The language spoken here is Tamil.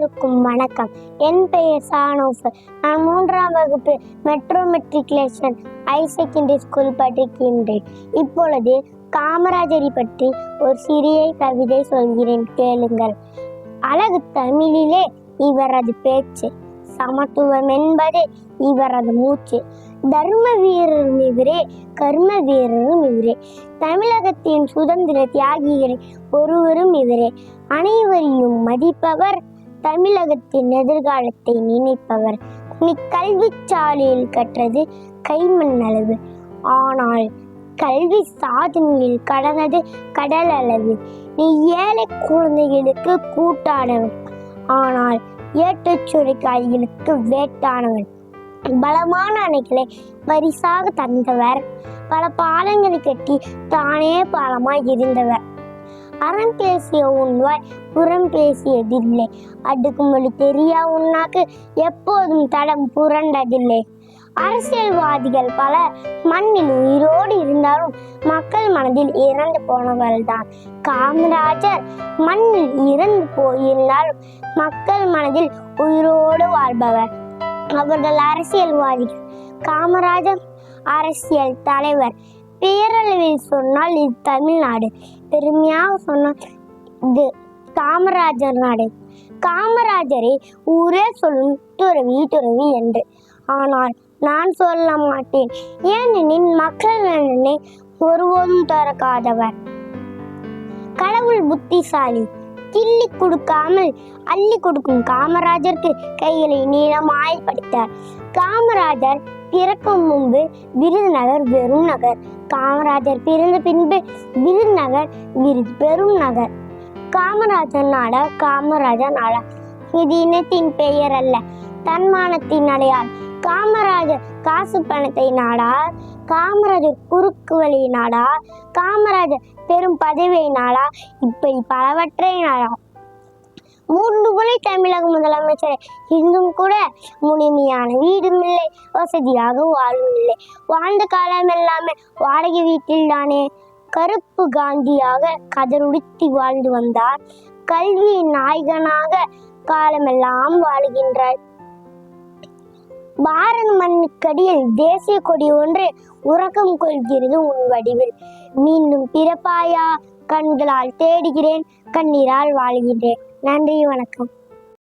எல்லோருக்கும் வணக்கம். என் பெயர் சானோஃபர். நான் 3ஆம் வகுப்பு metro matriculation higher secondary school படிக்கின்றேன். இப்பொழுது காமராஜரை பற்றி ஒரு சிறிய கவிதை சொல்கிறேன், கேளுங்கள். அழகு தமிழிலே இவரது பேச்சு, சமத்துவம் என்பது இவரது மூச்சு. தர்ம வீரரும் இவரே, கர்ம வீரரும் இவரே, தமிழகத்தின் சுதந்திர தியாகிகளை ஒருவரும் இவரே. அனைவரையும் மதிப்பவர், தமிழகத்தின் எதிர்காலத்தை நினைப்பவர். நீ கல்வி சாலையில் கற்றது கைமண் அளவு, ஆனால் கல்வி சாதனையில் கடந்தது கடல் அளவு. நீ ஏழை குழந்தைகளுக்கு கூட்டானவன், ஆனால் ஏற்றச்சுரைக்காய்களுக்கு வேட்டானவன். பலமான அணைகளை பரிசாக தந்தவர், பல பாலங்களை கட்டி தானே பாலமாய் இருந்தவர். அறம் பேசிய உன்வாய் புறம் பேசியதில்லை, அடுக்குமொழி தெரியா உன்னாக்கு எப்போதும் தடம் புரண்டதில்லை. அரசியல்வாதிகள் பல மண்ணில் உயிரோடு இருந்தாலும் மக்கள் மனதில் இறந்து போனவர்கள் தான். காமராஜர் மண்ணில் இறந்து போயிருந்தாலும் மக்கள் மனதில் உயிரோடு வாழ்பவர். அவர்கள் அரசியல்வாதிகள், காமராஜர் அரசியல் தலைவர். பேரளவில் சொன்னால் இது தமிழ்நாடு, பெருமையாக சொன்னால் இது காமராஜர் நாடு. காமராஜரை ஊரே சொல்லும் துறவி துறவி என்று, ஆனால் நான் சொல்ல மாட்டேன், ஏனெனில் மக்கள் நலனை ஒருபோதும் திறக்காதவர். கடவுள் புத்திசாலி, கிள்ளி கொடுக்காமல் அள்ளி கொடுக்கும் காமராஜருக்கு கைகளை நீளமாய் படித்தார். காமராஜர் பிறக்கும் முன்பு விருதுநகர் வெறும் நகர், காமராஜர் பிறந்த பின்பு விருதுநகர் பெரும் நகர். காமராஜர் நாடா காமராஜர் நாடா, இது இனத்தின் பெயர் அல்ல, தன்மானத்தின் அடையாள். காமராஜர் காசு பணத்தை நாடார், காமராஜர் குறுக்கு வழி நாடா, காமராஜர் பெரும் பதவியை நாடா, இப்படி பலவற்றை நாடா. 3 முறை தமிழக முதலமைச்சர் இருந்தும் கூட முழுமையான வீடும் இல்லை, வசதியாக வாழும் இல்லை. வாழ்ந்த காலம் எல்லாமே வாடகை வீட்டில் தானே. கருப்பு காந்தியாக கதறுடுத்தி வாழ்ந்து வந்தார், கல்வியின் நாயகனாக காலமெல்லாம் வாழுகின்றார். பாரத மண்ணுக்கடியில் தேசிய கொடி ஒன்று உறக்கம் கொள்கிறது உன் வடிவில். மீண்டும் பிறப்பாயா, கண்களால் தேடுகிறேன், கண்ணீரால் வாழ்கின்றேன். நன்றி, வணக்கம்.